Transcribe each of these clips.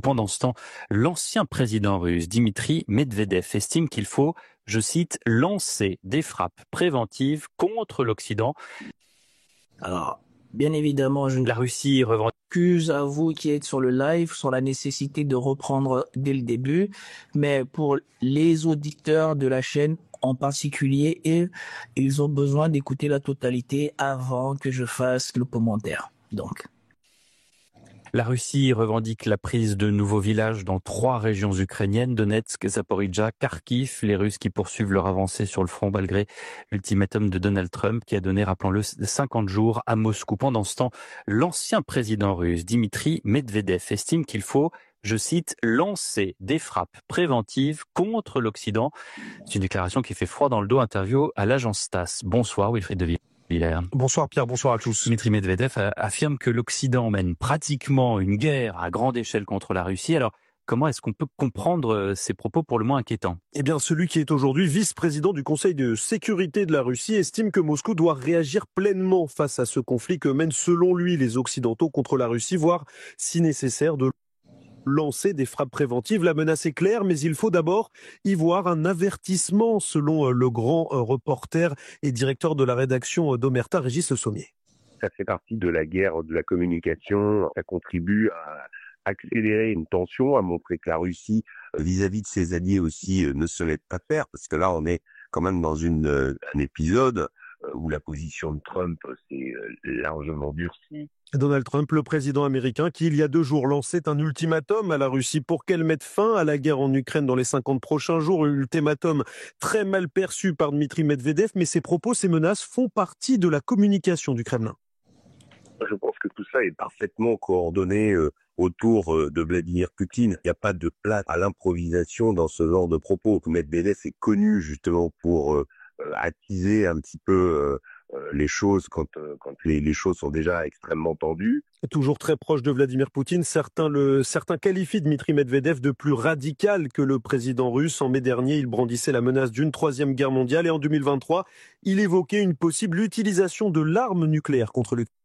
Pendant ce temps, l'ancien président russe Dimitri Medvedev estime qu'il faut, je cite, lancer des frappes préventives contre l'Occident. Alors, bien évidemment, La Russie revendique à vous qui êtes sur le live sur la nécessité de reprendre dès le début, mais pour les auditeurs de la chaîne en particulier, ils ont besoin d'écouter la totalité avant que je fasse le commentaire. Donc. La Russie revendique la prise de nouveaux villages dans 3 régions ukrainiennes, Donetsk, Zaporijjia, Kharkiv. Les Russes qui poursuivent leur avancée sur le front malgré l'ultimatum de Donald Trump qui a donné, rappelons-le, 50 jours à Moscou. Pendant ce temps, l'ancien président russe Dimitri Medvedev estime qu'il faut, je cite, lancer des frappes préventives contre l'Occident. C'est une déclaration qui fait froid dans le dos. Interview à l'agence TASS. Bonsoir Wilfried de Villers. Bonsoir Pierre, bonsoir à tous. Dimitri Medvedev affirme que l'Occident mène pratiquement une guerre à grande échelle contre la Russie. Alors, comment est-ce qu'on peut comprendre ces propos pour le moins inquiétants? Eh bien, celui qui est aujourd'hui vice-président du Conseil de sécurité de la Russie estime que Moscou doit réagir pleinement face à ce conflit que mènent selon lui les Occidentaux contre la Russie, voire, si nécessaire, de lancer des frappes préventives. La menace est claire, mais il faut d'abord y voir un avertissement, selon le grand reporter et directeur de la rédaction d'Omerta, Régis Le Sommier. Ça fait partie de la guerre de la communication, ça contribue à accélérer une tension, à montrer que la Russie, vis-à-vis de ses alliés aussi, ne se laisse pas faire, parce que là, on est quand même dans un épisode où la position de Trump s'est largement durcie. Donald Trump, le président américain, qui il y a 2 jours lançait un ultimatum à la Russie pour qu'elle mette fin à la guerre en Ukraine dans les 50 prochains jours. Un ultimatum très mal perçu par Dmitri Medvedev, mais ces propos, ces menaces font partie de la communication du Kremlin. Je pense que tout ça est parfaitement coordonné autour de Vladimir Poutine. Il n'y a pas de place à l'improvisation dans ce genre de propos. Medvedev est connu justement pour attiser un petit peu les choses quand les choses sont déjà extrêmement tendues. Toujours très proche de Vladimir Poutine, certains qualifient Dmitri Medvedev de plus radical que le président russe. En mai dernier, il brandissait la menace d'une 3e guerre mondiale et en 2023, il évoquait une possible utilisation de l'arme nucléaire contre l'Ukraine.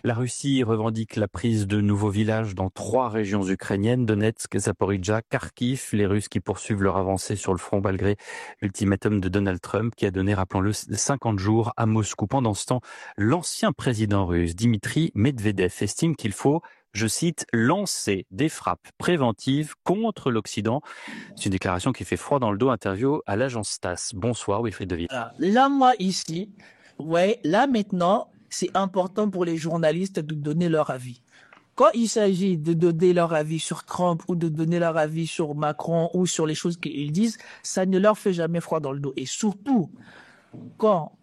La Russie revendique la prise de nouveaux villages dans 3 régions ukrainiennes, Donetsk, Zaporijjia, Kharkiv. Les Russes qui poursuivent leur avancée sur le front malgré l'ultimatum de Donald Trump qui a donné, rappelons-le, 50 jours à Moscou. Pendant ce temps, l'ancien président russe Dimitri Medvedev estime qu'il faut, je cite, lancer des frappes préventives contre l'Occident. C'est une déclaration qui fait froid dans le dos. Interview à l'agence TASS. Bonsoir Wilfried de Villers. Là, moi, ici, là maintenant, c'est important pour les journalistes de donner leur avis. Quand il s'agit de donner leur avis sur Trump ou de donner leur avis sur Macron ou sur les choses qu'ils disent, ça ne leur fait jamais froid dans le dos. Et surtout, quand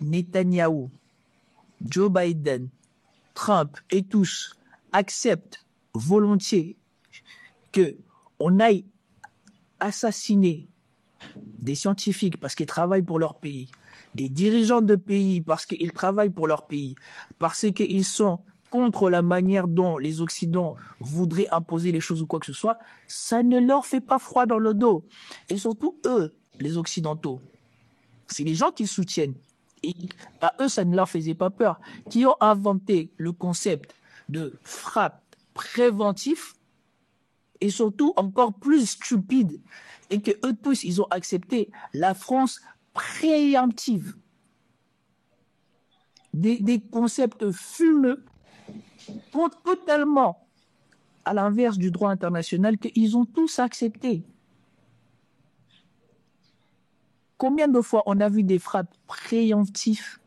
Netanyahou, Joe Biden, Trump et tous acceptent volontiers qu'on aille assassiner des scientifiques parce qu'ils travaillent pour leur pays, des dirigeants de pays parce qu'ils travaillent pour leur pays, parce qu'ils sont contre la manière dont les Occidentaux voudraient imposer les choses ou quoi que ce soit, ça ne leur fait pas froid dans le dos. Et surtout, eux, les Occidentaux, c'est les gens qui soutiennent. Et à eux, ça ne leur faisait pas peur. Qui ont inventé le concept de frappe préventif et surtout encore plus stupide. Et que eux tous, ils ont accepté la France préemptive. Des concepts fumeux, totalement à l'inverse du droit international, qu'ils ont tous accepté. Combien de fois on a vu des frappes préemptives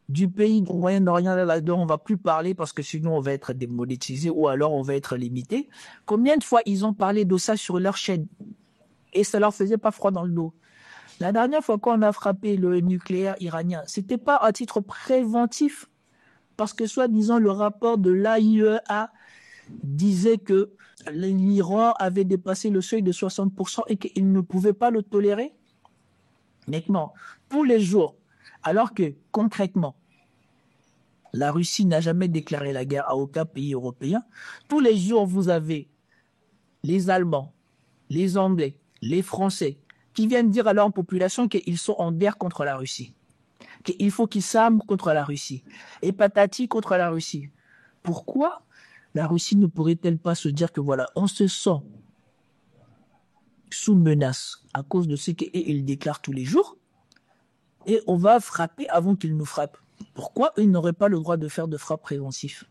du pays du Moyen-Orient, là-dedans, on ne va plus parler parce que sinon on va être démonétisé ou alors on va être limité. Combien de fois ils ont parlé de ça sur leur chaîne et ça leur faisait pas froid dans le dos. La dernière fois qu'on a frappé le nucléaire iranien, c'était pas à titre préventif parce que soi-disant le rapport de l'AIEA disait que l'Iran avait dépassé le seuil de 60% et qu'il ne pouvait pas le tolérer. Maintenant, tous les jours, alors que concrètement, la Russie n'a jamais déclaré la guerre à aucun pays européen, tous les jours vous avez les Allemands, les Anglais, les Français qui viennent dire à leur population qu'ils sont en guerre contre la Russie, qu'il faut qu'ils s'arment contre la Russie et patati contre la Russie. Pourquoi ? la Russie ne pourrait-elle pas se dire que voilà, on se sent sous menace à cause de ce qu'il déclare tous les jours et on va frapper avant qu'il nous frappe. Pourquoi eux n'auraient pas le droit de faire de frappe préventive?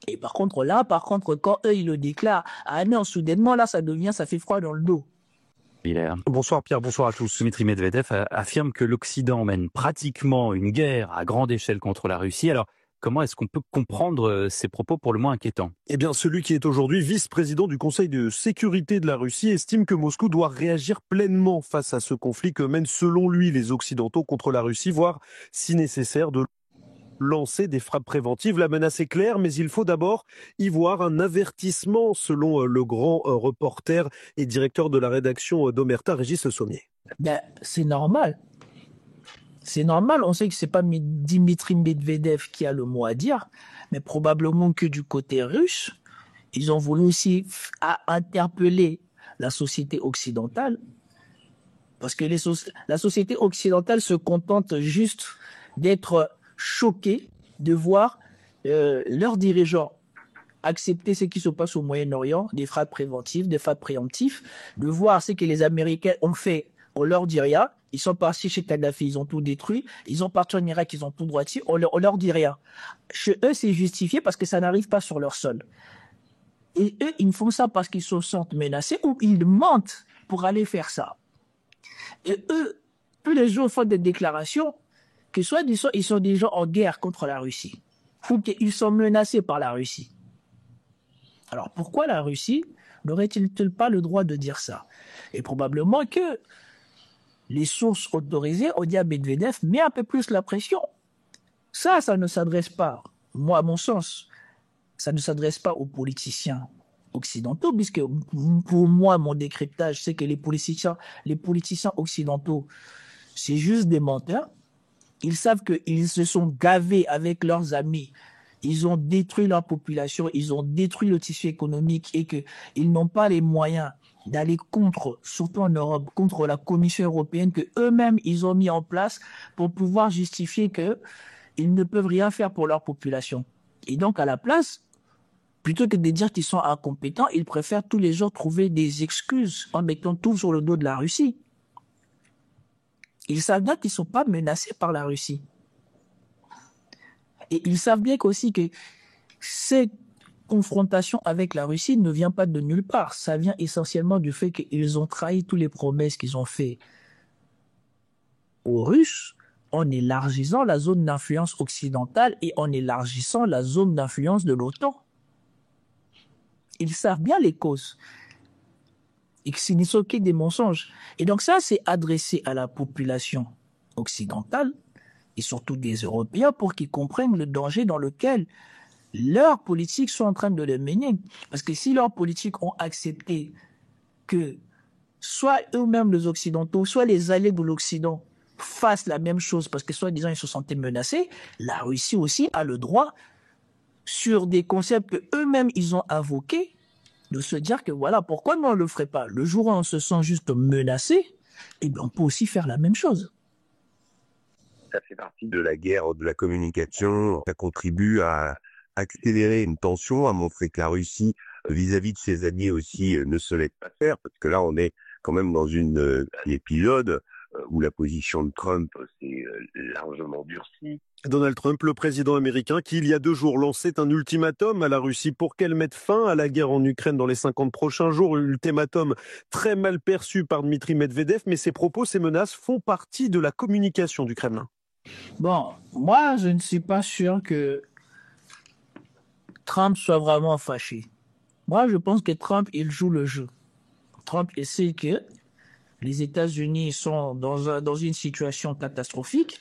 Et par contre, quand eux, ils le déclarent, ah non, soudainement, là, ça fait froid dans le dos. Bonsoir Pierre, bonsoir à tous. Dmitry Medvedev affirme que l'Occident mène pratiquement une guerre à grande échelle contre la Russie. Alors, comment est-ce qu'on peut comprendre ces propos pour le moins inquiétants? Eh bien, celui qui est aujourd'hui vice-président du Conseil de sécurité de la Russie estime que Moscou doit réagir pleinement face à ce conflit que mènent selon lui les Occidentaux contre la Russie, voire, si nécessaire, de lancer des frappes préventives. La menace est claire, mais il faut d'abord y voir un avertissement, selon le grand reporter et directeur de la rédaction d'Omerta, Régis Le Sommier. Ben, c'est normal. C'est normal, on sait que c'est pas Dmitry Medvedev qui a le mot à dire, mais probablement que du côté russe, ils ont voulu aussi interpeller la société occidentale, parce que la société occidentale se contente juste d'être choquée de voir leurs dirigeants accepter ce qui se passe au Moyen-Orient, des frappes préventives, des frappes préemptives, de voir ce que les Américains ont fait, on leur dit rien. Ils sont partis chez Kadhafi, ils ont tout détruit. Ils sont partis en Irak, ils ont tout droiti. On leur dit rien. Chez eux, c'est justifié parce que ça n'arrive pas sur leur sol. Et eux, ils font ça parce qu'ils se sentent menacés ou ils mentent pour aller faire ça. Et eux, tous les jours, font des déclarations que soit ils sont des gens en guerre contre la Russie ou qu'ils sont menacés par la Russie. Alors pourquoi la Russie n'aurait-il pas le droit de dire ça? Et probablement que les sources autorisées ont dit à Medvedev, mets un peu plus la pression. Ça ne s'adresse pas, moi à mon sens, ça ne s'adresse pas aux politiciens occidentaux, puisque pour moi, mon décryptage, c'est que les politiciens occidentaux, c'est juste des menteurs. Ils savent qu'ils se sont gavés avec leurs amis. Ils ont détruit leur population, ils ont détruit le tissu économique et qu'ils n'ont pas les moyens d'aller contre, surtout en Europe, contre la Commission européenne que eux-mêmes ils ont mis en place pour pouvoir justifier qu'ils ne peuvent rien faire pour leur population. Et donc à la place, plutôt que de dire qu'ils sont incompétents, ils préfèrent tous les jours trouver des excuses en mettant tout sur le dos de la Russie. Ils savent bien qu'ils ne sont pas menacés par la Russie. Et ils savent bien aussi que cette confrontation avec la Russie ne vient pas de nulle part. Ça vient essentiellement du fait qu'ils ont trahi toutes les promesses qu'ils ont faites aux Russes en élargissant la zone d'influence occidentale et en élargissant la zone d'influence de l'OTAN. Ils savent bien les causes. Et que ce n'est que des mensonges. Et donc ça, c'est adressé à la population occidentale et surtout des Européens pour qu'ils comprennent le danger dans lequel leurs politiques sont en train de les mener. Parce que si leurs politiques ont accepté que soit eux-mêmes les Occidentaux, soit les alliés de l'Occident fassent la même chose parce que soi-disant ils se sentaient menacés, la Russie aussi a le droit, sur des concepts que eux-mêmes ils ont invoqués, de se dire que voilà, pourquoi nous on ne le ferait pas? Le jour où on se sent juste menacé, eh bien on peut aussi faire la même chose. Ça fait partie de la guerre de la communication. Ça contribue à accélérer une tension, à montrer que la Russie, vis-à-vis de ses alliés aussi, ne se laisse pas faire. Parce que là, on est quand même dans un épisode où la position de Trump s'est largement durcie. Donald Trump, le président américain, qui il y a 2 jours lançait un ultimatum à la Russie pour qu'elle mette fin à la guerre en Ukraine dans les 50 prochains jours. Un ultimatum très mal perçu par Dmitry Medvedev, mais ces propos, ces menaces font partie de la communication du Kremlin. Bon, moi, je ne suis pas sûr que Trump soit vraiment fâché. Moi, je pense que Trump, il joue le jeu. Trump, il sait que les États-Unis sont dans une situation catastrophique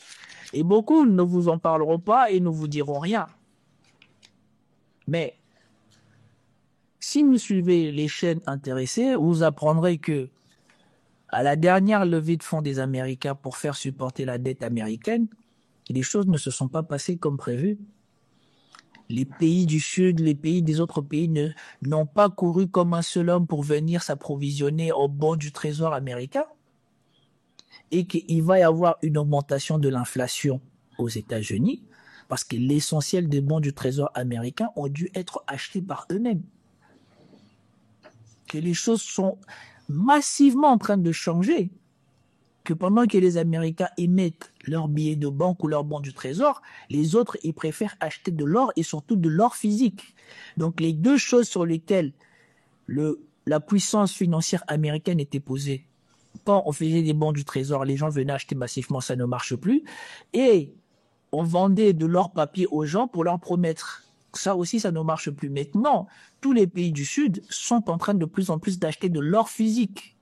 et beaucoup ne vous en parleront pas et ne vous diront rien. Mais si vous suivez les chaînes intéressées, vous apprendrez que à la dernière levée de fonds des Américains pour faire supporter la dette américaine, les choses ne se sont pas passées comme prévu. Les pays du Sud, les pays des autres pays n'ont pas couru comme un seul homme pour venir s'approvisionner au bord du trésor américain. Et qu'il va y avoir une augmentation de l'inflation aux États-Unis Parce que l'essentiel des bons du Trésor américain ont dû être achetés par eux-mêmes. Que les choses sont massivement en train de changer. Que pendant que les Américains émettent leurs billets de banque ou leurs bons du Trésor, les autres, ils préfèrent acheter de l'or et surtout de l'or physique. Donc les deux choses sur lesquelles la puissance financière américaine était posée, quand on faisait des bons du Trésor, les gens venaient acheter massivement, ça ne marche plus. Et on vendait de l'or papier aux gens pour leur promettre. Ça aussi, ça ne marche plus. Maintenant, tous les pays du Sud sont en train de plus en plus d'acheter de l'or physique.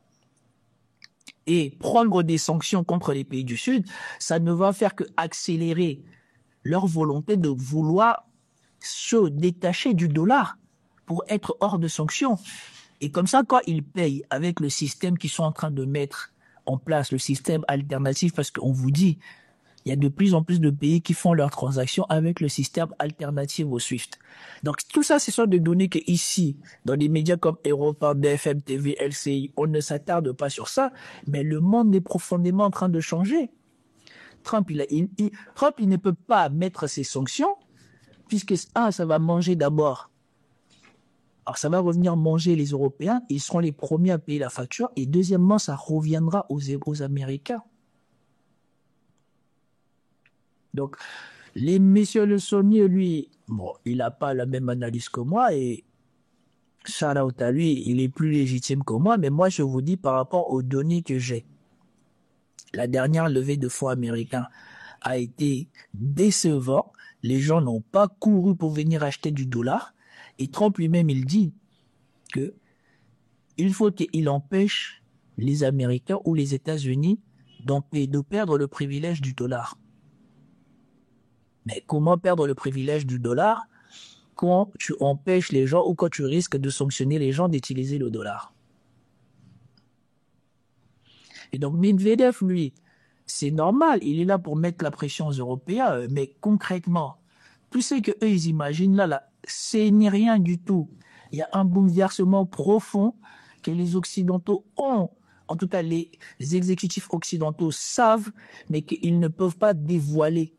Et prendre des sanctions contre les pays du Sud, ça ne va faire que accélérer leur volonté de vouloir se détacher du dollar pour être hors de sanctions. Et comme ça, quand ils payent avec le système qu'ils sont en train de mettre en place, le système alternatif, parce qu'on vous dit, il y a de plus en plus de pays qui font leurs transactions avec le système alternatif au SWIFT. Donc tout ça, ce sont des données que ici, dans des médias comme Europa, BFM TV, LCI, on ne s'attarde pas sur ça, mais le monde est profondément en train de changer. Trump, il ne peut pas mettre ses sanctions, puisque ça va manger d'abord. Alors ça va revenir manger les Européens, ils seront les premiers à payer la facture, et deuxièmement, ça reviendra aux Américains. Donc, monsieur Le Sommier, lui, bon, il n'a pas la même analyse que moi et shout out à lui, il est plus légitime que moi, mais moi, je vous dis par rapport aux données que j'ai. La dernière levée de fonds américains a été décevante. Les gens n'ont pas couru pour venir acheter du dollar. Et Trump lui-même, il dit que il faut qu'il empêche les Américains ou les États-Unis de perdre le privilège du dollar. Mais comment perdre le privilège du dollar quand tu empêches les gens ou quand tu risques de sanctionner les gens d'utiliser le dollar? Et donc Medvedev, lui, c'est normal, il est là pour mettre la pression aux Européens, mais concrètement, tout ce qu'eux, ils imaginent là, ce n'est rien du tout. Il y a un bouleversement profond que les Occidentaux ont. En tout cas, les exécutifs occidentaux savent, mais qu'ils ne peuvent pas dévoiler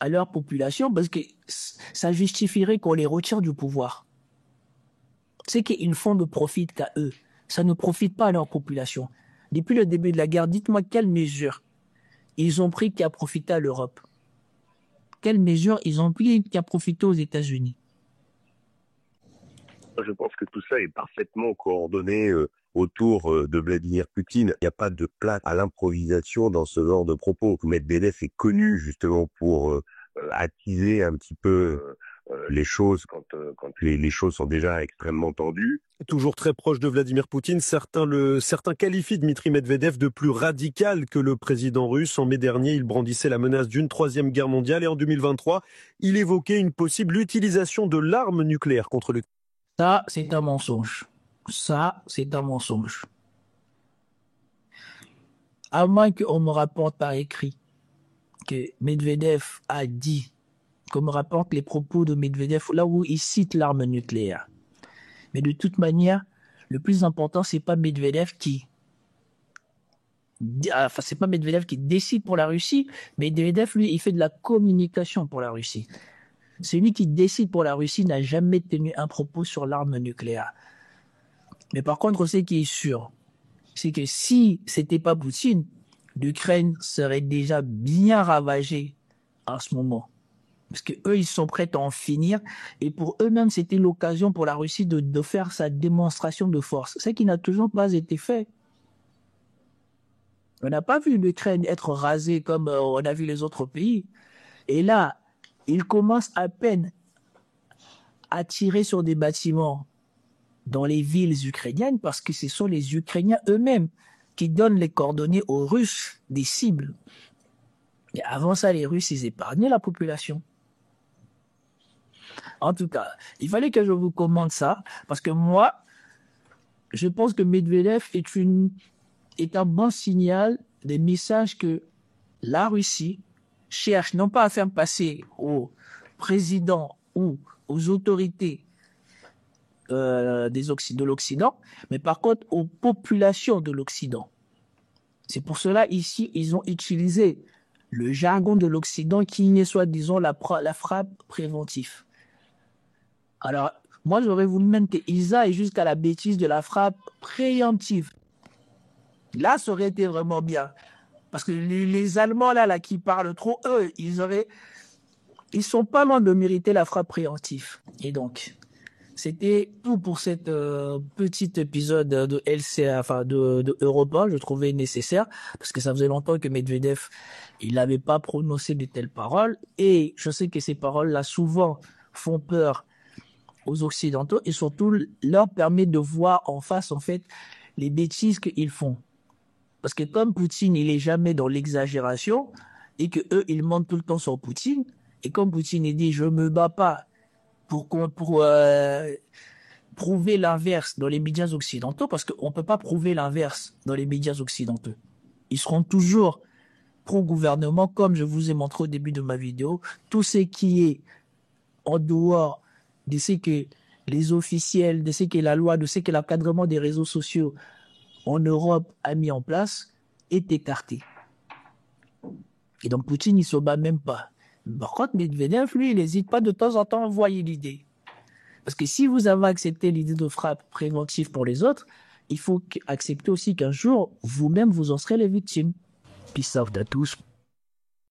à leur population parce que ça justifierait qu'on les retire du pouvoir. C'est qu'ils font ne profite qu'à eux. Ça ne profite pas à leur population. Depuis le début de la guerre, dites-moi quelles mesures ils ont pris qui a profité à l'Europe. Quelles mesures ils ont pris qui a profité aux États-Unis. Je pense que tout ça est parfaitement coordonné autour de Vladimir Poutine. Il n'y a pas de place à l'improvisation dans ce genre de propos. Medvedev est connu justement pour attiser un petit peu les choses quand les choses sont déjà extrêmement tendues. Toujours très proche de Vladimir Poutine, certains qualifient Dmitri Medvedev de plus radical que le président russe. En mai dernier, il brandissait la menace d'une troisième guerre mondiale et en 2023, il évoquait une possible utilisation de l'arme nucléaire contre le... Ça, c'est un mensonge. Ça, c'est un mensonge. À moins qu'on me rapporte par écrit que Medvedev a dit, qu'on me rapporte les propos de Medvedev, là où il cite l'arme nucléaire. Mais de toute manière, le plus important, c'est pas Medvedev qui décide pour la Russie, mais Medvedev, lui, il fait de la communication pour la Russie. Celui qui décide pour la Russie n'a jamais tenu un propos sur l'arme nucléaire. Mais par contre, ce qui est sûr, c'est que si c'était pas Poutine, l'Ukraine serait déjà bien ravagée en ce moment. Parce que eux, ils sont prêts à en finir. Et pour eux-mêmes, c'était l'occasion pour la Russie de faire sa démonstration de force. Ce qui n'a toujours pas été fait. On n'a pas vu l'Ukraine être rasée comme on a vu les autres pays. Et là, ils commencent à peine à tirer sur des bâtiments dans les villes ukrainiennes parce que ce sont les Ukrainiens eux-mêmes qui donnent les coordonnées aux Russes des cibles. Et avant ça, les Russes, ils épargnaient la population. En tout cas, il fallait que je vous commente ça parce que moi, je pense que Medvedev est un bon signal des messages que la Russie cherche non pas à faire passer aux présidents ou aux autorités de l'Occident, mais par contre aux populations de l'Occident. C'est pour cela ici, ils ont utilisé le jargon de l'Occident qui est soi-disant la frappe préventive. Alors, moi, j'aurais voulu même qu'ils aillent jusqu'à la bêtise de la frappe préemptive. Là, ça aurait été vraiment bien. Parce que les Allemands, là, qui parlent trop, eux, ils sont pas loin de mériter la frappe préemptive. Et donc, c'était tout pour cette petit épisode de LCA, enfin de Europa. Je trouvais nécessaire parce que ça faisait longtemps que Medvedev, il n'avait pas prononcé de telles paroles. Et je sais que ces paroles-là, souvent, font peur aux Occidentaux et surtout leur permet de voir en face, en fait, les bêtises qu'ils font. Parce que comme Poutine, il est jamais dans l'exagération et que eux, ils mentent tout le temps sur Poutine. Et comme Poutine, il dit, je me bats pas pour prouver l'inverse dans les médias occidentaux, parce qu'on peut pas prouver l'inverse dans les médias occidentaux. Ils seront toujours pro-gouvernement, comme je vous ai montré au début de ma vidéo. Tout ce qui est en dehors de ce que les officiels, de ce que la loi, de ce que l'encadrement des réseaux sociaux en Europe a mis en place est écarté. Et donc Poutine, il se bat même pas. Par contre, Medvedev, lui, il n'hésite pas de temps en temps à envoyer l'idée. Parce que si vous avez accepté l'idée de frappe préventive pour les autres, il faut accepter aussi qu'un jour, vous-même, vous en serez les victimes. Peace out à tous.